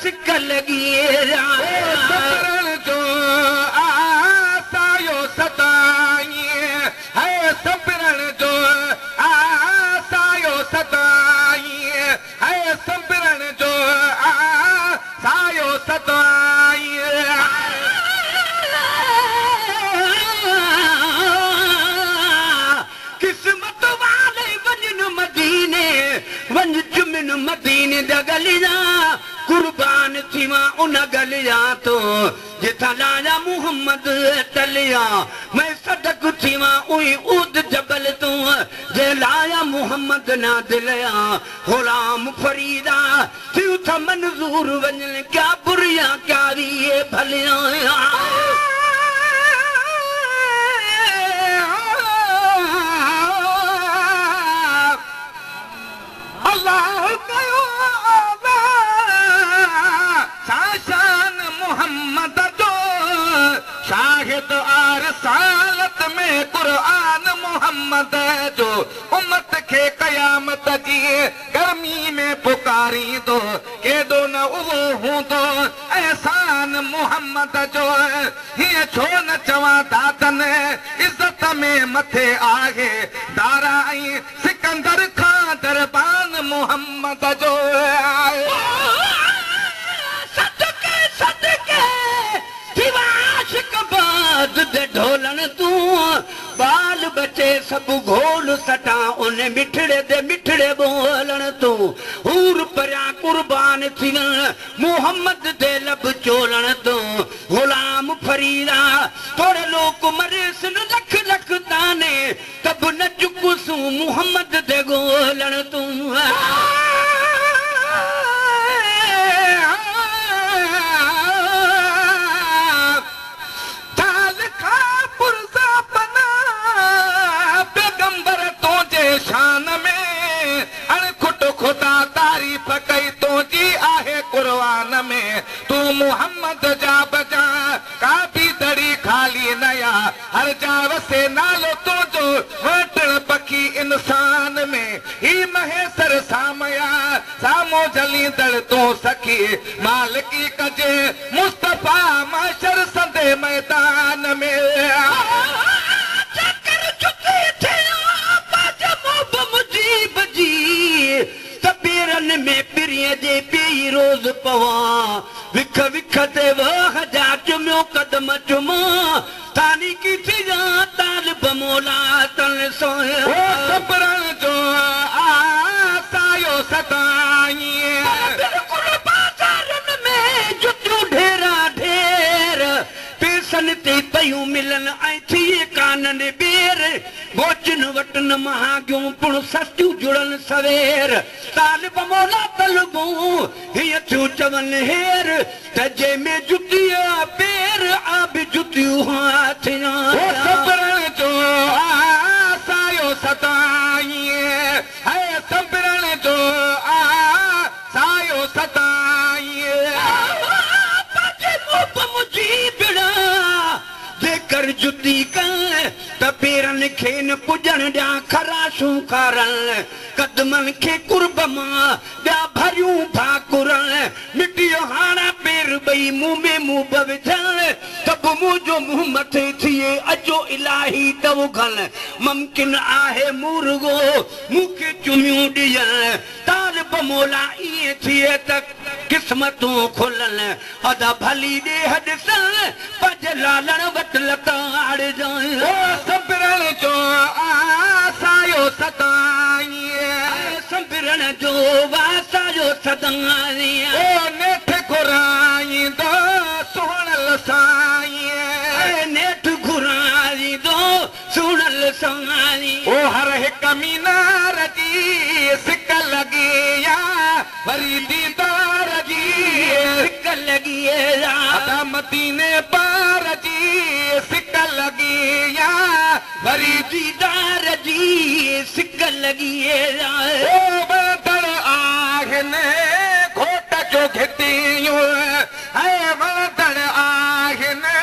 सिक लॻी सतरण जो आसायो सदाईं है सतरण जो आसायो सदाईं है सतरण जो आसायो सदाईं किस्मत वाले वञनि मदीने वञ चुमिन मदीने द गलिया कुर्बान थी मां उन गलिया तो जिथां लाया मुहम्मद टलिया मैं सदक थी मां उई उद जबल तू जे लाया मुहम्मद ना दिलया गुलाम फरीदा थियूं था मंज़ूर वञनि क्या बुरिया क्या ये भलिया अल्लाह कयो शान मोहम्मद जो शाहिद आरसालत में कुरान मोहम्मद जो उम्मत खे क़यामत जी गर्मी में पुकारी दो केॾो न उहो हूंदो एहसान मोहम्मद जो हीअं छो न चवां दादनि इज़त में मथे आहे दारा ऐं सिकंदर खां दरबान मोहम्मद जो ढोलन तू बाल बचे सब घोल सटा उन मिठड़े दे मिठड़े बोलन तू हूर परिया कुर्बान थी मोहम्मद दे लब चोलन तू गुलाम फरीदा थोड़े लोग मरेस लख लख ताने तब न चुकुसू मोहम्मद दे गोलन तू शान में अणखुट खुदा तारीफ़ कई तुंहिंजी आहे कुरान में तू मोहम्मद जा बजा का बि दड़ी खाली नया हर जा वसे नालो तुंहिंजो वटण पखी इंसान में ही महेसर सामया सामो जलींदड़ तूं सखी मालिकी कजे मुस्तफ़ा माशर संदे मैदान में में पिरीअ जे पी रोज़ पवां विख विख ते वाह जा चुमियो कदम चुमा तानी की फिजा तालिब मौला तन सोया ओ सपरण जो आसायो सदाईं बिल्कुल बाज़ारन में जुतियूं ढेरा ढेर पैसनि ते पयूं मिलन ऐं थिए कानन ॿेर बोचन वटन महागियूं पुण सस्तियूं जुड़न सवेर तालिब मौला तलबूं हीअं थियूं चवन हेर त जंहिंमें जुतिया पेर आब जुतियूं हाथियां सपरण जो आसायो सदाईं है सपरण जो आसायो सदाईं जेकर जुती कर त पेरनि खे न पुॼण ॾियां खराशूं खारनि कदमनि खे कुर्ब मां ॿिया भरियूं भाकुरनि मिटीअ हाणा पेर ॿई मुंहुं में मुंहुं ब विझनि त बि मुंहिंजो मुंहुं मथे थिए अजो इलाही तवगल मुमकिन आहे मुर्गो मूंखे चुमियूं ॾियनि तालिब मौला ईअं थिए त किस्मतूं खुलनि अदा भली ॾेह ॾिसनि पज लालण वटि लताड़ सपरण जो आसायो सदाईं संबिरण जो वासायो सदाईं ओ नेठ घुराईंदो सुहिणल साईं नेठ घुराईंदो सुहिणल साईं ओ हर हिक मीनार जी सिक लॻी वरी दीदार जी सिक लॻी मदीने पार जी सिक लॻी वरी दीदार जी सिक लॻी बदड़ आहिनि घोट जो घिटियूं बदड़ आहिनि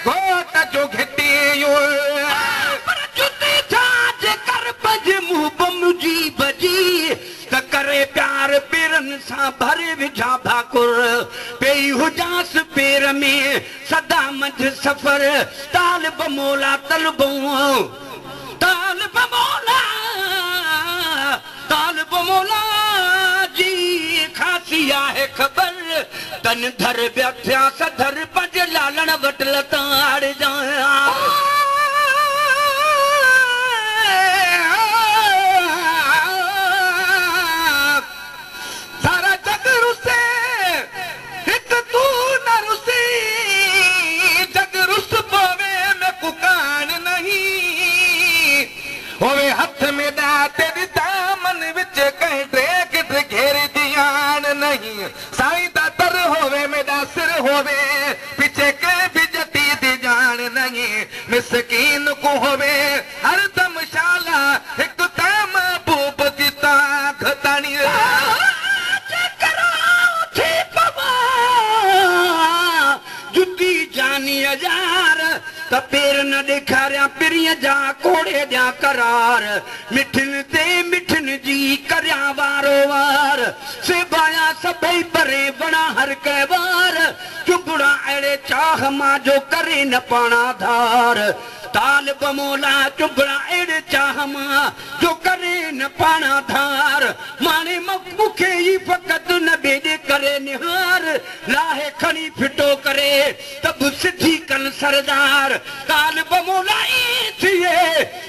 घोट जो घिटियूं करे प्यार पेरनि सां भरे विझा भाकुर जास पेर में सदा मंझ सफ़र तालिब मौला तलबो तालिब मौला जी ख़ासी आहे ख़बर तन धर ॿिया सधर पंज लालण वटि लताड़ जा सारा जग रुसे हिकु तूं न रुसी जग रुस पवे में कुकान नहीं होवे हथ में तेरी दामन विच कहीं ड्रेक घेर दियान नहीं साईं दा तर होवे मेरा सिर होवे पीछे के भी जती दी जान नहीं मिसकीन को होवे हर दम शाला एक ताम बूब दी ताख तानी जुती जानी हजार त पेर न ॾेखारिया पिरीअ जा कोड़े जा करार मिठन ते मिठन जी करिया वारो वार सेबाया सभई परे बणा हर कंहिं वार चुबड़ा अहिड़े चाह मां जो करे न पाणा धार तालिब मौला चुबड़ा अहिड़े चाह मां जो करे न पाणा धार माने मूंखे ई फ़क़त न बेॾे करे निहार लाहे खणी फिटो करे त बि सिधी कनि सरदार तालिब मौला ई थिए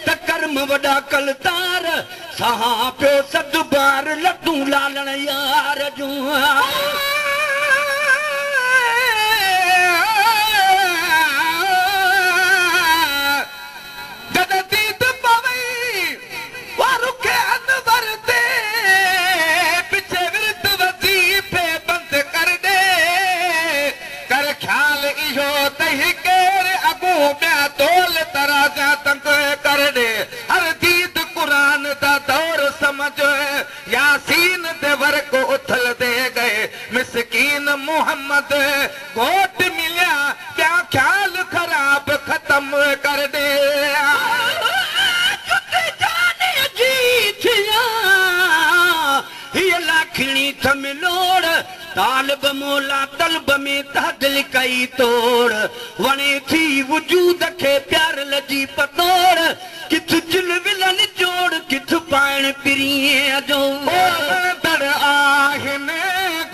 त कर्म वॾा कलतार सां पियो सद बार लटूं लालण यार जूं यासीन ते वर्क उथल दे गए मिसकीन मोहम्मद घोट मिलिया क्या ख्याल खराब खत्म कर दे लाखणी थमिलोड़ तालिब मौला तलब में तहदिल कई तोड़ वणे थी वजूद खे प्यार लजी पतोड़ किथ चिल विलन जोड़ किथ पाइण पिरीअ जो दर आहिनि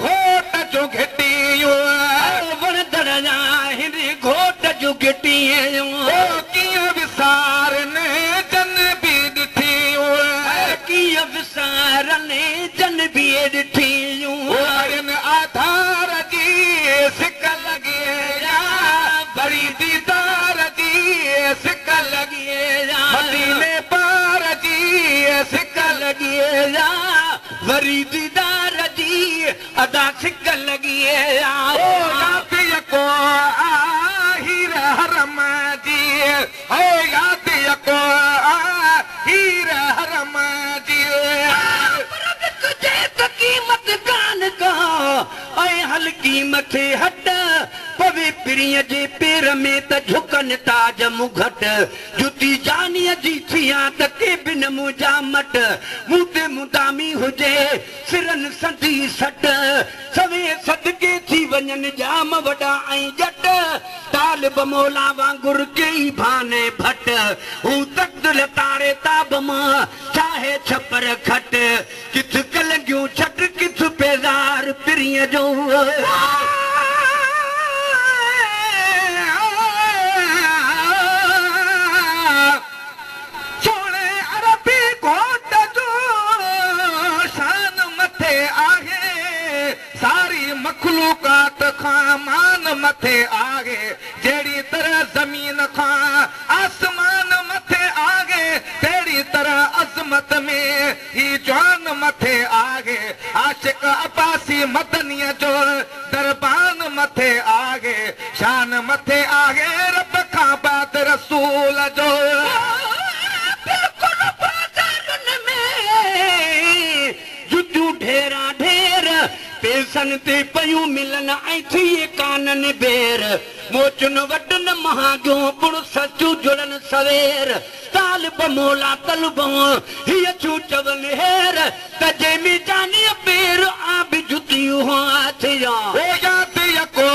घोट जो घिटियूं वणदड़ आहिनि घोट जो घिटियूं कीअं विसारनि जन बि ॾिठियूं कीअं विसारनि जन बि ॾिठियूं आधार जी सिक लॻी भरी दीदार जी सिक लॻी मदीने पार जी सिक लॻी वरी दीदार जी अदा सिक लॻी को हीर हरम जी हो याद को हीर हरम जी कीमत कान का ऐं हल्की मथे हट पवे पिरीअ जे पेर में त झुकनि ताज मुघट जुती जानीअ जी थिया त के बि न मुंहिंजा मट मूं ते मुदामी हुजे सिरनि संदी सट सवे सदके थी वञनि जाम वॾा ऐं जट तालिब मौला वांगुर कई भाने भट हू तख्त लतारे ताब मां चाहे छपर खट किथ कलंगियूं छट किथ पेज़ार पिरीअ जो सोणे अरबी घोट जो शान मथे आहे सारी मखलूकात खां मान मथे आहे जहिड़ी तरह ज़मीन खां आसमान मथे आहे तहिड़ी तरह अज़मत में ही जान मथे आहे आशिक अब्बासी मदनीअ जो दरबान मथे आहे शान मथे आहे रब खां बाद रसूल जो जुतियूं ढेरा ढेर पेसनि ते पयूं मिलनि ऐं थिए काननि बेर मोचुनि वॾनि महागियूं पुण सचूं जुड़नि सवेर तालिब मौला तलबो हीअ छू चवनि हेर त जंहिंमें जानीअ पेर आ बि जुतियूं थिया यादि यको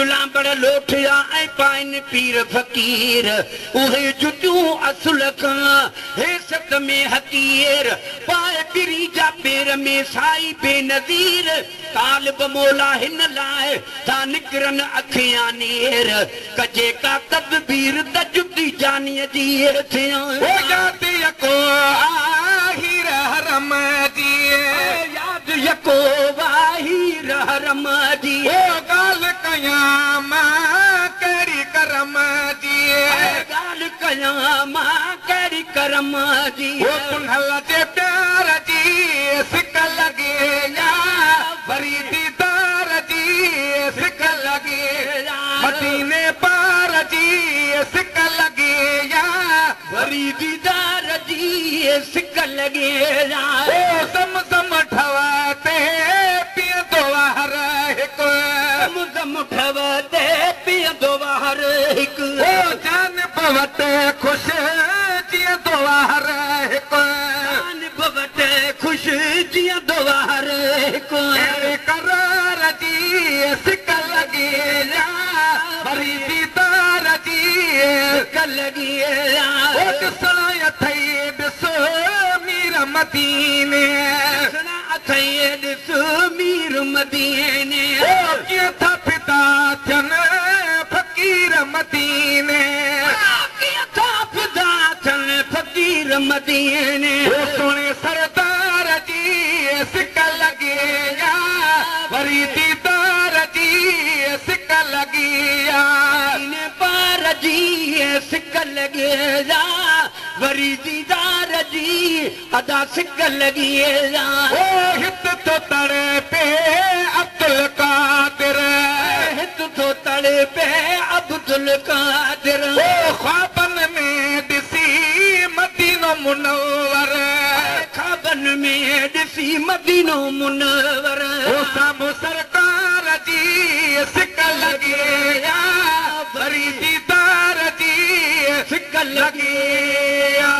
जुलांबड़ लोठिया ऐं पाइन पीर फ़कीर उहे जुतियूं असुल खां हेसत में हकीर पाए पिरी जा पेर में साई बेनज़ीर तालिब मौला हिन लाइ था निकिरनि अखियां नेर कजे का तदबीर त जुती जानीअ जी हेठियां ओ जाती को आहिर हरम जी यादि यको वाहिर हरम जी ओ ॻाल्हि कयां मां कहिड़ी करम जी ॻाल्हि कयां मां कहिड़ी करम जी ओ पुनल जे प्यार जी सिक लॻे या वरी दीदार जी सिक लॻे मदीने पार जी सिक लॻे या वरी दीदार जी सिक लॻे ओ ज़म ठवाते पीअंदो हर हिकु ज़म ठवते पीअंदो हर हिकु ओ जान वटि ख़ुशि जीअंदो हर हिकु वटि ख़ुशि जीअंदो हर हिकु करार जी सिक लॻे या वरी दीदार जी सिक लॻे ओ ॾिसण अथई ॾिसो मीर मदीने अथई ॾिस मीर मदीने ओ कीअं था फिदा थियनि फ़कीर मदीने कीअं था फिदा थियनि फ़कीर मदीने ओ सोणे सरदार जी सिक लॻे या वरी दीदार जी सिक लॻी या पार जी सिक लॻे जा वरी दीदार जी अदा सिक लॻी जा ओ हित थो तड़े पे अब्दुल कादिर हित थो तड़े पे अब्दुल कादिर ओ ख्वाबनि में ॾिसी मदीनो मुनव्वर ख्वाबनि में ॾिसी मदीनो मुनव्वर ओ साम्हूं सरकार जी सिक लॻे या वरी दीदार जी सिक लॻे या